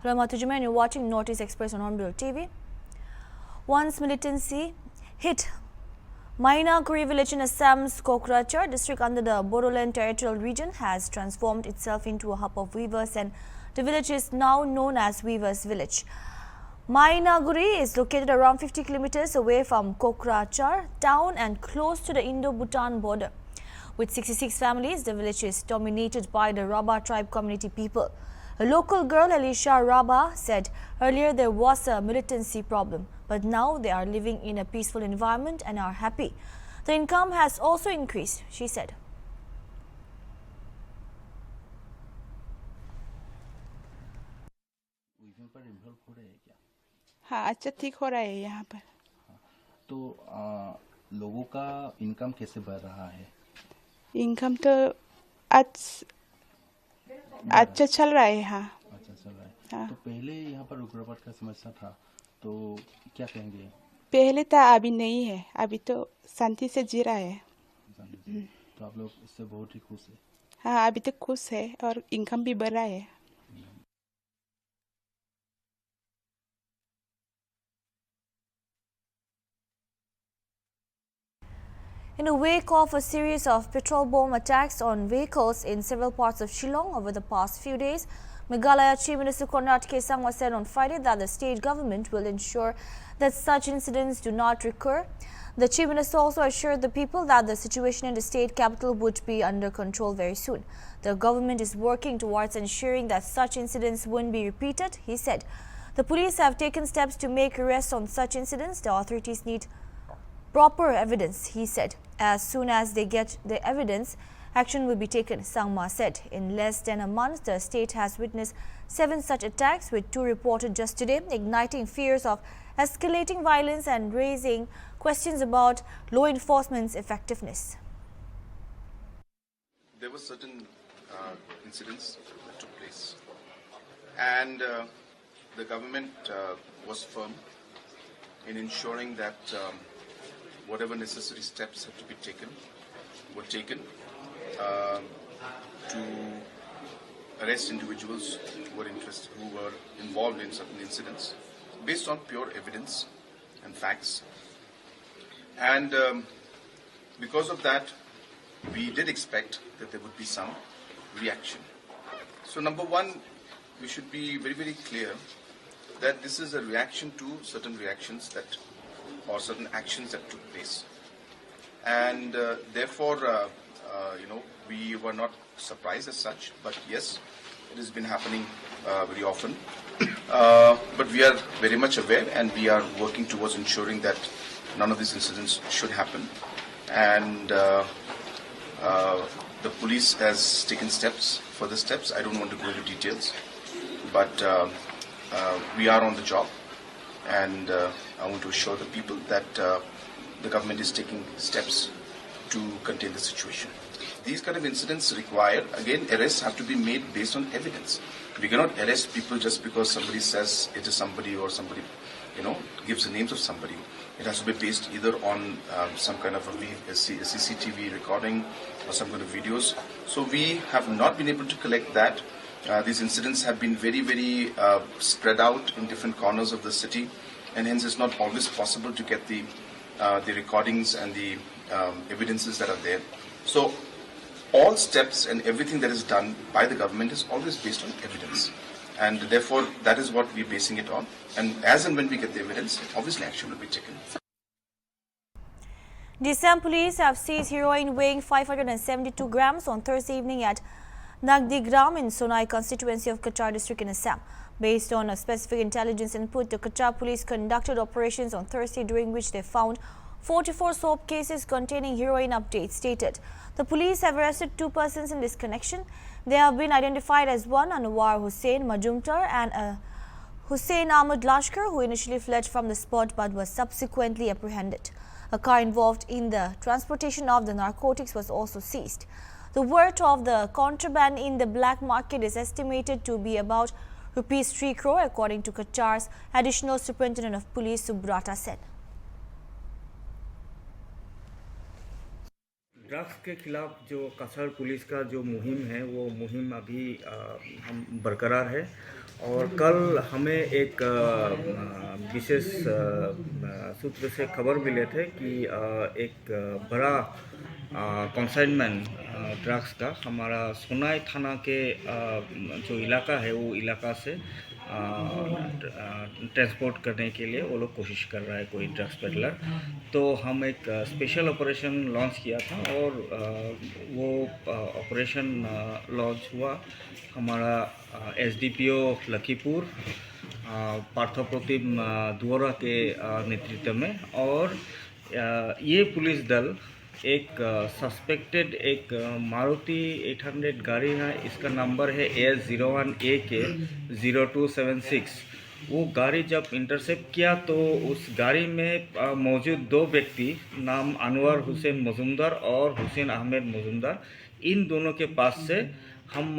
Hello, Matujuman, you're watching Northeast Express on Hornbill TV. Once militancy hit Mainakuri village in Assam's Kokrachar district under the Bodoland territorial region has transformed itself into a hub of weavers, and the village is now known as Weavers Village. Mainakuri is located around 50 kilometers away from Kokrachar town and close to the Indo-Bhutan border. With 66 families, the village is dominated by the Rabha tribe community people. A local girl, Alicia Rabha, said earlier there was a militancy problem, but now they are living in a peaceful environment and are happy. The income has also increased, she said. हाँ, अच्छा ठीक हो रहा है यहाँ पर। तो लोगों का इनकम कैसे बढ़ रहा है? इनकम तो अच्छा चल रहा है। हाँ, अच्छा चल रहा है। हाँ। तो पहले यहाँ पर उग्रवाद का समस्या था, तो क्या कहेंगे? पहले था, अभी नहीं है। अभी तो शांति से जी रहा है। तो आप लोग इससे बहुत ही खुश है? हाँ, अभी तो खुश है और इनकम भी बढ़ रहा है। In the wake of a series of petrol bomb attacks on vehicles in several parts of Shillong over the past few days, Meghalaya Chief Minister Conrad K. Sangma said on Friday that the state government will ensure that such incidents do not recur. The Chief Minister also assured the people that the situation in the state capital would be under control very soon. The government is working towards ensuring that such incidents won't be repeated, he said. The police have taken steps to make arrests on such incidents. The authorities need proper evidence, he said. As soon as they get the evidence, action will be taken, Sangma said. In less than a month, the state has witnessed 7 such attacks, with 2 reported just today, igniting fears of escalating violence and raising questions about law enforcement's effectiveness. There were certain incidents that took place, and the government was firm in ensuring that whatever necessary steps had to be taken were taken to arrest individuals who were involved in certain incidents based on pure evidence and facts. And because of that, we did expect that there would be some reaction. So number one, we should be very, very clear that this is a reaction to certain reactions that or certain actions that took place. And therefore, we were not surprised as such, but yes, it has been happening very often. But we are very much aware, and we are working towards ensuring that none of these incidents should happen. And the police has taken further steps. I don't want to go into details, but we are on the job, and I want to assure the people that the government is taking steps to contain the situation. These kind of incidents require, again, arrests have to be made based on evidence. We cannot arrest people just because somebody says it is somebody, or somebody, gives the names of somebody. It has to be based either on some kind of a CCTV recording or some kind of videos. So we have not been able to collect that. These incidents have been very, very spread out in different corners of the city, and hence it's not always possible to get the recordings and the evidences that are there. So all steps and everything that is done by the government is always based on evidence, and therefore that is what we're basing it on. And as and when we get the evidence, obviously action will be taken. The Assam police have seized heroin weighing 572 grams on Thursday evening at Nagdigram in Sonai constituency of Cachar district in Assam. Based on a specific intelligence input, the Cachar police conducted operations on Thursday, during which they found 44 soap cases containing heroin, updates stated. The police have arrested 2 persons in this connection. They have been identified as one Anwar Hussain Majumdar and Hussain Ahmad Lashkar, who initially fled from the spot but was subsequently apprehended. A car involved in the transportation of the narcotics was also seized. The worth of the contraband in the black market is estimated to be about Rs 3 crore, according to Cachar's Additional Superintendent of Police Subrata said. Drugs के खिलाफ जो कचहर police का जो मुहिम है, वो मुहिम अभी हम बरकरार है और कल हमें एक विशेष सूत्र से खबर मिले थे कि एक बड़ा कंसाइनमेंट ड्रग्स का हमारा सोनाई थाना के जो इलाका है वो इलाका से ट्रांसपोर्ट करने के लिए वो लोग कोशिश कर रहा है कोई ड्रग्स पेडलर। तो हम एक स्पेशल ऑपरेशन लॉन्च किया था और वो ऑपरेशन लॉन्च हुआ हमारा एसडीपीओ लखीपुर पार्थप्रतिम दुआरा के नेतृत्व में। और ये पुलिस दल एक सस्पेक्टेड एक मारुति 800 गाड़ी है, इसका नंबर है AS01AK 0276। वो गाड़ी जब इंटरसेप्ट किया तो उस गाड़ी में मौजूद दो व्यक्ति नाम अनवर हुसैन मजुमदार और हुसैन अहमद मजुमदार, इन दोनों के पास से हम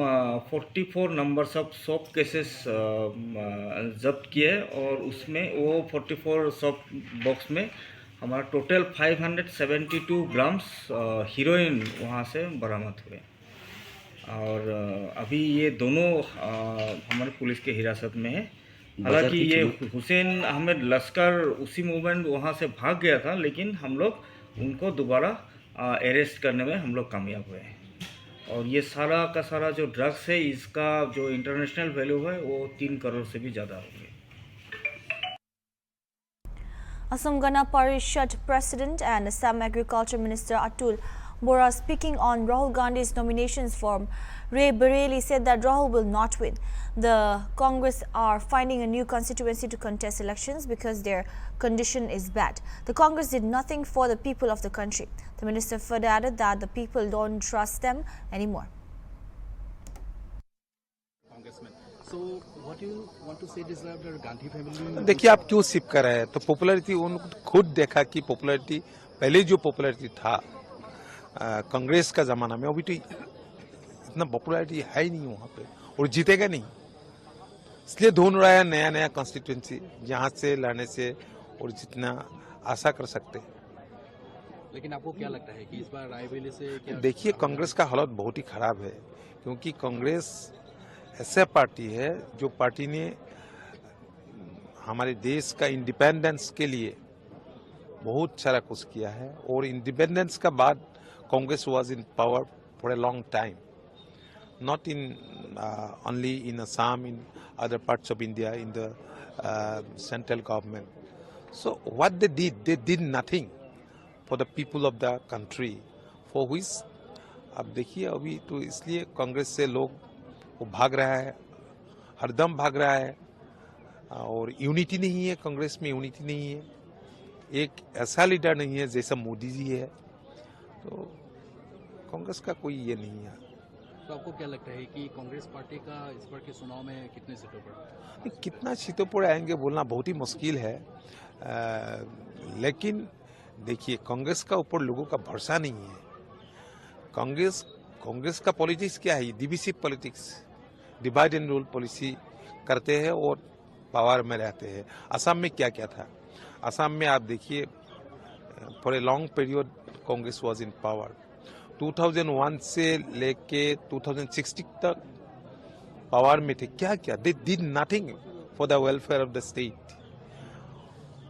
44 नंबर्स ऑफ सॉप केसेस जब्त किए और उसमें वो 44 सॉप बॉक्स में हमारा टोटल 572 ग्राम्स हीरोइन वहाँ से बरामद हुए। और अभी ये दोनों हमारे पुलिस के हिरासत में है। हालांकि ये हुसैन अहमद लश्कर उसी मूवमेंट वहाँ से भाग गया था, लेकिन हम लोग उनको दोबारा अरेस्ट करने में हम लोग कामयाब हुए हैं। और ये सारा का सारा जो ड्रग्स है इसका जो इंटरनेशनल वैल्यू है वो 3 करोड़ से भी ज़्यादा होगी। Assam Gana Parishad President and Assam Agriculture Minister Atul Bora, speaking on Rahul Gandhi's nominations form, Ray Bareli said that Rahul will not win. The Congress are finding a new constituency to contest elections because their condition is bad. The Congress did nothing for the people of the country. The minister further added that the people don't trust them anymore. So, what do you want to say this after Gandhi family? देखिए आप क्यों SIP कर रहे हैं, तो popularity उन्होंने खुद देखा कि पॉपुलैरिटी पहले जो पॉपुलैरिटी था कांग्रेस का जमाना में, अभी तो इतना पॉपुलैरिटी है ही नहीं वहाँ पे और जीतेगा नहीं, इसलिए ढूंढ रहा है नया नया कॉन्स्टिट्यूंसी जहाँ से लाने से और जितना आशा कर सकते। लेकिन आपको क्या लगता है कि इस बार रायबरेली से क्या? देखिए कांग्रेस का हालत बहुत ही खराब है, क्योंकि कांग्रेस ऐसा पार्टी है जो पार्टी ने हमारे देश का इंडिपेंडेंस के लिए बहुत सारा कुछ किया है और इंडिपेंडेंस का बाद Congress was in power for a long time, not in only in Assam, in other parts of India, in the central government. So what they did nothing for the people of the country, for which अब देखिए अभी तो इसलिए कांग्रेस से लोग वो भाग रहा है, हरदम भाग रहा है और यूनिटी नहीं है, कांग्रेस में यूनिटी नहीं है, एक ऐसा लीडर नहीं है जैसा मोदी जी है, तो कांग्रेस का कोई ये नहीं है। तो आपको क्या लगता है कि कांग्रेस पार्टी का इस बार के चुनाव में कितने सीटों पर? कितना सीटों पर आएंगे बोलना बहुत ही मुश्किल है, लेकिन देखिए कांग्रेस का ऊपर लोगों का भरोसा नहीं है। कांग्रेस का पॉलिटिक्स क्या है? Divisive politics, divide and rule policy करते हैं और पावर में रहते हैं। असम में क्या क्या था? असम में आप देखिए for a long period Congress was in power, 2001 से लेके 2016 तक पावर में थे। क्या क्या? They did nothing for the welfare of the state.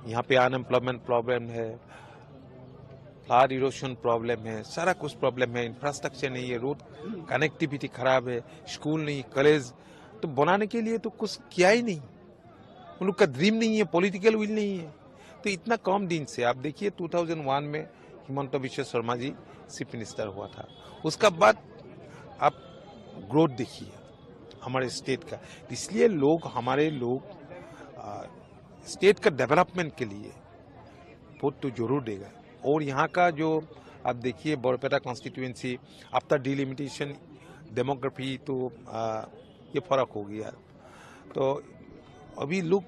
यहाँ पे अनएम्प्लॉयमेंट प्रॉब्लम है, फ्लड इरोशन प्रॉब्लम है, सारा कुछ प्रॉब्लम है, इंफ्रास्ट्रक्चर नहीं है, रोड कनेक्टिविटी खराब है, स्कूल नहीं, कॉलेज तो बनाने के लिए तो कुछ किया ही नहीं। उन लोग का ड्रीम नहीं है, पॉलिटिकल विल नहीं है। तो इतना कम दिन से आप देखिए 2001 में हिमंत बिश्व शर्मा जी चीफ मिनिस्टर हुआ था, उसका बाद आप ग्रोथ देखिए हमारे स्टेट का। इसलिए हमारे लोग स्टेट का डेवलपमेंट के लिए वोट तो जरूर देगा। और यहाँ का जो आप देखिए Barpeta constituency after delimitation demography तो ये फर्क हो गया, तो अभी लोग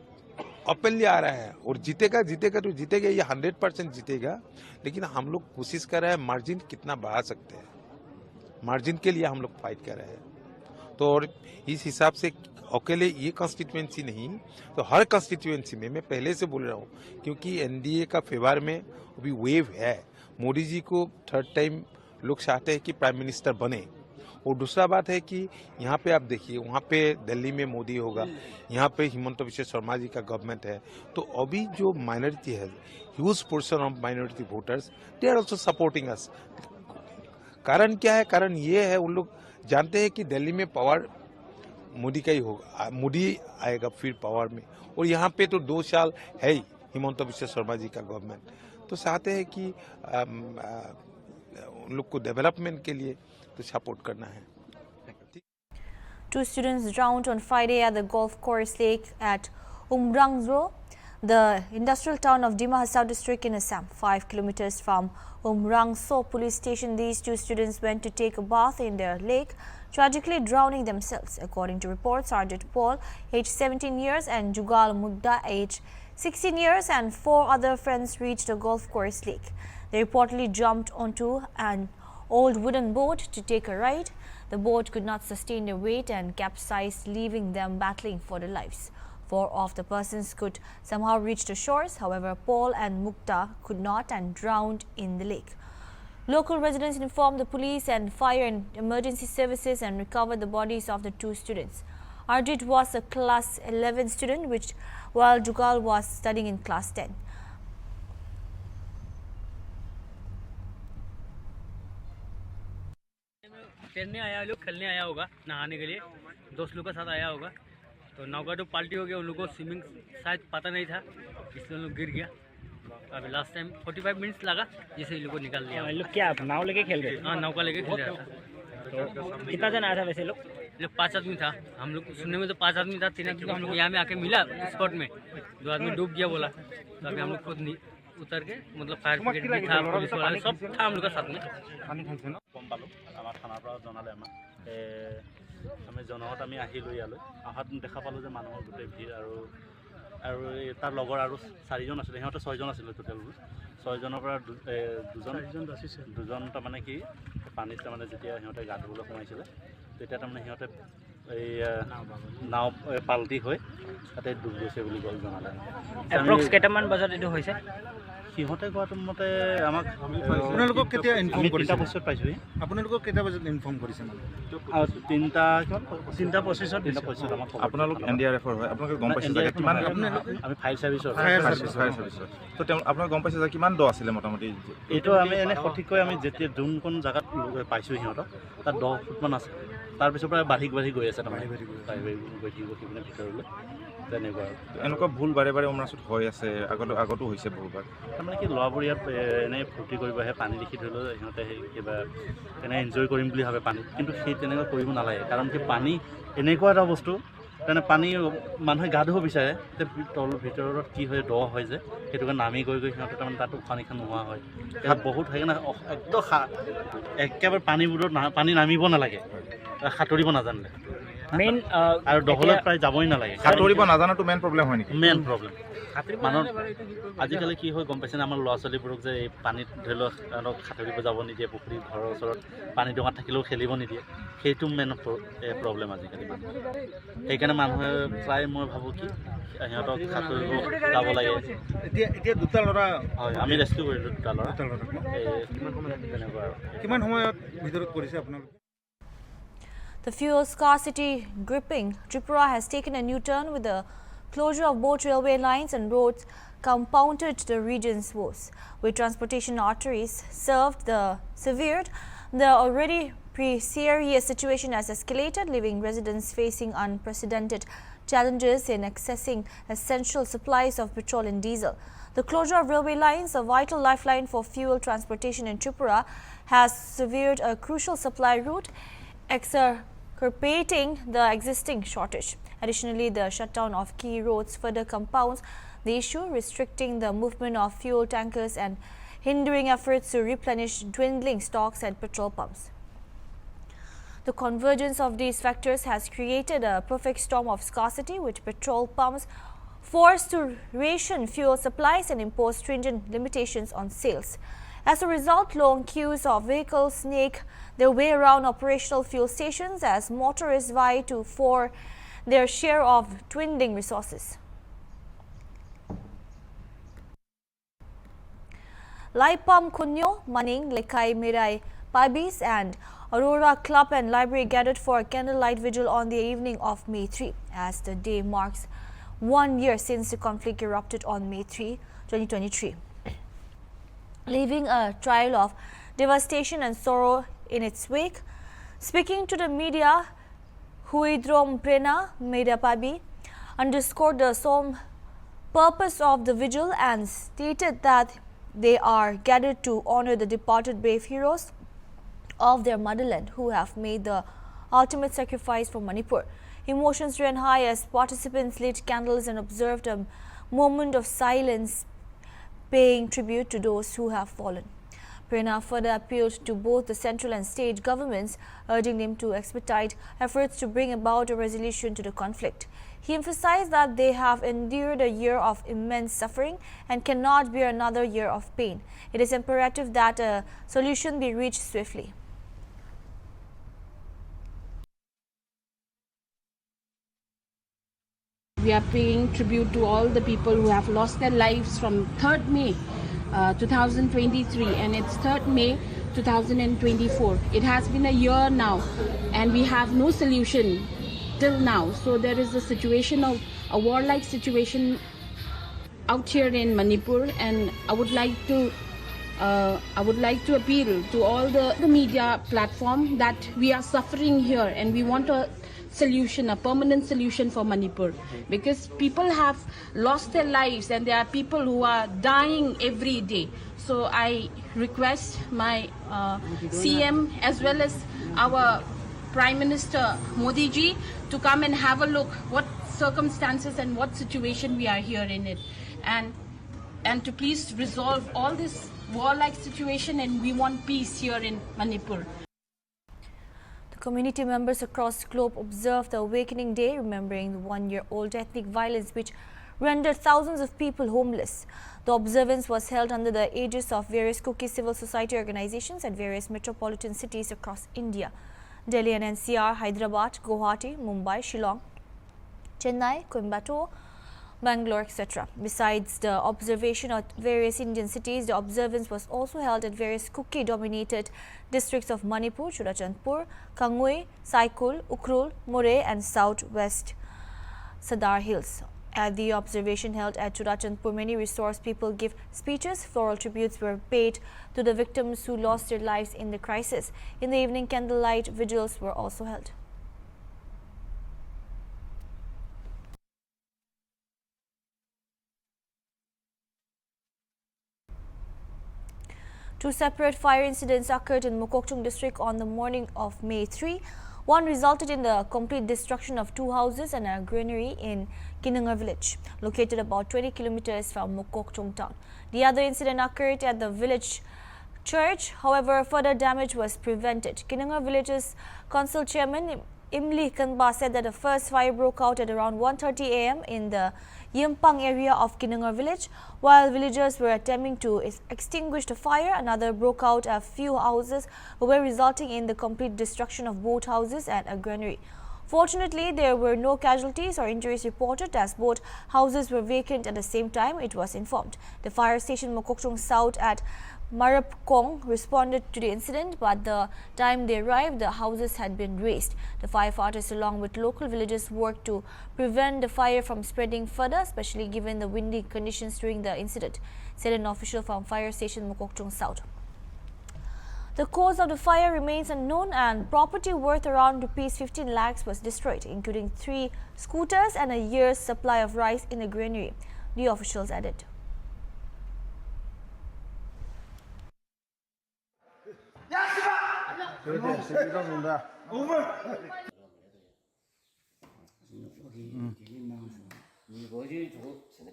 ओपनली आ रहा है और जीतेगा तो जीतेगा, ये 100% जीतेगा। लेकिन हम लोग कोशिश कर रहे हैं मार्जिन कितना बढ़ा सकते हैं, मार्जिन के लिए हम लोग फाइट कर रहे हैं। तो और इस हिसाब से अकेले ये कॉन्स्टिट्यूएंसी नहीं तो हर कॉन्स्टिट्यूएंसी में मैं पहले से बोल रहा हूँ, क्योंकि एनडीए का फेवर में अभी वेव है। मोदी जी को 3rd टाइम लोग चाहते हैं कि प्राइम मिनिस्टर बने, और दूसरा बात है कि यहाँ पे आप देखिए, वहाँ पे दिल्ली में मोदी होगा, यहाँ पे हिमंत विश्व शर्मा जी का गवर्नमेंट है, तो अभी जो माइनॉरिटी है, huge portion of minority voters, they are also supporting us. कारण क्या है? कारण ये है, उन लोग जानते हैं कि दिल्ली में पावर मोदी का ही होगा, मोदी आएगा फिर पावर में, और यहाँ पे तो 2 साल है ही हिमंत विश्व शर्मा जी का गवर्नमेंट, तो चाहते हैं कि उन लोग को डेवलपमेंट के लिए तो सपोर्ट करना है। 2 students drowned on Friday at the golf course lake at Umrangro, the industrial town of Dima Hasao district in Assam, 5 kilometers from Umrangso police station. These 2 students went to take a bath in their lake, tragically drowning themselves. According to reports, Arjit Paul, aged 17 years, and Jugal Mugda, aged 16 years, and 4 other friends reached the golf course lake. They reportedly jumped onto an old wooden boat to take a ride. The boat could not sustain their weight and capsized, leaving them battling for their lives. 4 of the persons could somehow reach the shores. However, Paul and Mukta could not and drowned in the lake. Local residents informed the police and fire and emergency services and recovered the bodies of the 2 students. Arjit was a class 11 student, while Jugal was studying in class 10. तैरने आया लोग, खेलने आया होगा, नहाने के लिए दोस्त लोग के साथ आया होगा, तो नौका तो पाल्टी हो गया, उन लोगों को स्विमिंग शायद पता नहीं था, इसलिए उन लोग गिर गया। अभी लास्ट टाइम 45 मिनट्स लगा जिसे इन लोग को निकाल लिया। लोग क्या नाव लेके खेल रहे थे? हाँ, नौका लेके खेल रहा था। तो कितना जन आया था वैसे लोग? 5 आदमी था, हम लोग सुनने में तो 5 आदमी था, 3 आदमी हम लोग यहाँ में आके मिला स्पॉट में, 2 आदमी डूब गया बोला, तो अभी हम लोग खुद उतर के, मतलब फायर ब्रिगेड भी था, पुलिस वाला सब था हम लोग का साथ में। গম পালোঁ, আমাৰ থানাৰ পৰা জনালে আমাক, আমি জনোৱাত আমি আহিলোঁ ইয়ালৈ, অহাত দেখা পালোঁ যে মানুহৰ গোটেই ভিৰ, আৰু তাৰ লগৰ আৰু 4জন আছিলে, সিহঁতে 6জন আছিলে টোটেল। 6জনৰ পৰা দুজন তাৰমানে কি পানীত তাৰমানে যেতিয়া সিহঁতে গা ধুবলৈ সোমাইছিলে, তেতিয়া তাৰমানে সিহঁতে এই নাও পাল্টি হৈ তাতে ডুব গৈছে বুলি জনালে। এপ্ৰক্স কেইটামান বজাত এইটো হৈছে? সিহঁতে কোৱাটো মতে আমাক আপোনালোকক কেতিয়া ইনফৰ্ম কৰিছে? 3টা বজাত পাইছোঁহি। আপোনালোকক কেইটা বজাত ইনফৰ্ম কৰিছে মানে? 3:25 আমাক। আপোনালোক NDRF-ৰ হয়, আপোনালোকে গম পাইছে যে কিমান? আমি ফায়াৰ ছাৰ্ভিচৰ। তো আপোনালোকে গম পাইছে যে কিমান দ আছিলে মোটামুটি? এইটো আমি এনে সঠিককৈ আমি যেতিয়া যোনখন জেগাত পাইছোঁ সিহঁতক, তাত 10 ফুটমান আছে, তাৰপিছৰ পৰা বাঢ়ি গৈ আছে, তাৰমানে গৈ থাকিব সিপিনে ভিতৰলৈ, তেনেকুৱা। এনেকুৱা ভুল বাৰে বাৰে অমৰাচত হৈ আছে, আগতো হৈছে বহুবাৰ। তাৰমানে কি ল'ৰাবোৰ ইয়াত এনেই ফূৰ্তি কৰিব আহে, পানী দেখি ধৰি লওক সিহঁতে সেই কিবা এনে এনজয় কৰিম বুলি ভাবে পানীত, কিন্তু সেই তেনেকুৱা কৰিব নালাগে। কাৰণ কি পানী এনেকুৱা এটা বস্তু, তাৰমানে পানী মানুহে গা ধুব বিচাৰে, ভিতৰত কি হয়, দ হয় যে, সেইটো কাৰণে নামি গৈ সিহঁতে তাৰমানে তাত উশাহ নিশাহ নোহোৱা হয়। বহুত সেইকাৰণে একদম একেবাৰে পানী নামিব নালাগে, সাঁতুৰিব নাজানিলে। মেইন আৰু দহলত প্ৰায় যাবই নালাগে। সাঁতুৰিব নাজানাটো মেইন প্ৰব্লেম হয় নেকি? মেইন প্ৰব্লেম মানুহৰ আজিকালি কি হয় গম পাইছেনে, আমাৰ ল'ৰা ছোৱালীবোৰক যে এই পানীত ধৰি লওক সাঁতুৰিব যাব নিদিয়ে, পুখুৰীত ঘৰৰ ওচৰত পানী ডোঙাত থাকিলেও খেলিব নিদিয়ে, সেইটো মেইন প্ৰব্লেম আজিকালি মানুহ। সেইকাৰণে মানুহে প্ৰায় মই ভাবোঁ কি সিহঁতক সাঁতুৰিব যাব লাগে। এতিয়া 2টা ল'ৰা হয়, আমি ৰেস্কিউ কৰিলোঁ 2টা ল'ৰা। তেনেকুৱা আৰু কিমান সময়ত ভিতৰত কৰিছে আপোনালোকে? The fuel scarcity gripping Tripura has taken a new turn with the closure of both railway lines and roads compounded the region's woes. With transportation arteries severed, the already precarious situation has escalated, leaving residents facing unprecedented challenges in accessing essential supplies of petrol and diesel. The closure of railway lines, a vital lifeline for fuel transportation in Tripura, has severed a crucial supply route, exacerbating the existing shortage. Additionally, the shutdown of key roads further compounds the issue, restricting the movement of fuel tankers and hindering efforts to replenish dwindling stocks at petrol pumps. The convergence of these factors has created a perfect storm of scarcity, with petrol pumps forced to ration fuel supplies and impose stringent limitations on sales. As a result, long queues of vehicles snake their way around operational fuel stations as motorists vie for their share of dwindling resources. Laipam Kunyo, Maning, Lekai Mirai, Pabis and Aurora Club and Library gathered for a candlelight vigil on the evening of May 3, as the day marks 1 year since the conflict erupted on May 3, 2023, leaving a trail of devastation and sorrow in its wake. Speaking to the media, Huidrom Prena Medapabi underscored the solemn purpose of the vigil and stated that they are gathered to honor the departed brave heroes of their motherland who have made the ultimate sacrifice for Manipur. Emotions ran high as participants lit candles and observed a moment of silence, paying tribute to those who have fallen. Prena further appealed to both the central and state governments, urging them to expedite efforts to bring about a resolution to the conflict. He emphasized that they have endured a year of immense suffering and cannot bear another year of pain. It is imperative that a solution be reached swiftly. We are paying tribute to all the people who have lost their lives from 3rd May 2023 and it's 3rd May 2024. It has been a year now and we have no solution till now. So there is a situation of a warlike situation out here in Manipur, and I would like to appeal to all the media platform that we are suffering here and we want a solution, a permanent solution for Manipur, because people have lost their lives and there are people who are dying every day. So I request my CM as well as our Prime Minister Modi ji to come and have a look what circumstances and what situation we are here in it, and to please resolve all this warlike situation, and we want peace here in Manipur. Community members across the globe observed the Awakening Day, remembering the one-year-old ethnic violence which rendered thousands of people homeless. The observance was held under the aegis of various Kuki civil society organizations at various metropolitan cities across India: Delhi and NCR, Hyderabad, Guwahati, Mumbai, Shillong, Chennai, Coimbatore, Bangalore, etc. Besides the observation at various Indian cities, the observance was also held at various Kuki-dominated districts of Manipur, Churachandpur, Kangui, Saikul, Ukhrul, Moreh and South-West Sadar Hills. At the observation held at Churachandpur, many resource people give speeches. Floral tributes were paid to the victims who lost their lives in the crisis. In the evening, candlelight vigils were also held. Two separate fire incidents occurred in Mokokchung district on the morning of May 3. One resulted in the complete destruction of 2 houses and a granary in Kinangar village, located about 20 kilometers from Mokokchung town. The other incident occurred at the village church. However, further damage was prevented. Kinangar village's council chairman Imli Kanba said that the first fire broke out at around 1:30 a.m. in the Yimpang area of Kinangar village. While villagers were attempting to extinguish the fire, another broke out at a few houses, resulting in the complete destruction of both houses and a granary. Fortunately, there were no casualties or injuries reported as both houses were vacant at the same time, it was informed. The fire station Mokokchung South at Marapkong responded to the incident, but the time they arrived, the houses had been razed. The firefighters along with local villagers worked to prevent the fire from spreading further, especially given the windy conditions during the incident, said an official from fire station Mokokchung South. The cause of the fire remains unknown and property worth around Rs 15 lakhs was destroyed, including 3 scooters and a year's supply of rice in the granary, the officials added.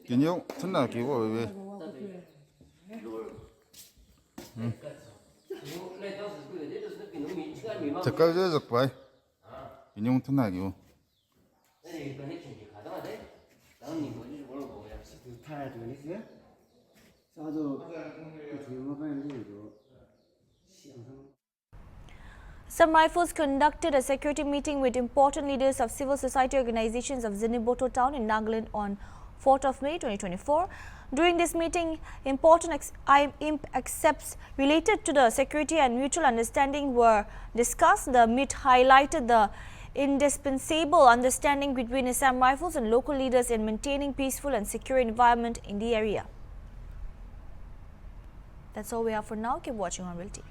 Kinyo tana ki wo we. Chakal je zak pai. Kinyo tana ki wo. Some rifles conducted a security meeting with important leaders of civil society organizations of Ziniboto town in Nagaland on 4th of May 2024. During this meeting, important accepts related to the security and mutual understanding were discussed. The meet highlighted the indispensable understanding between Assam Rifles and local leaders in maintaining peaceful and secure environment in the area. That's all we have for now. Keep watching on Real TV.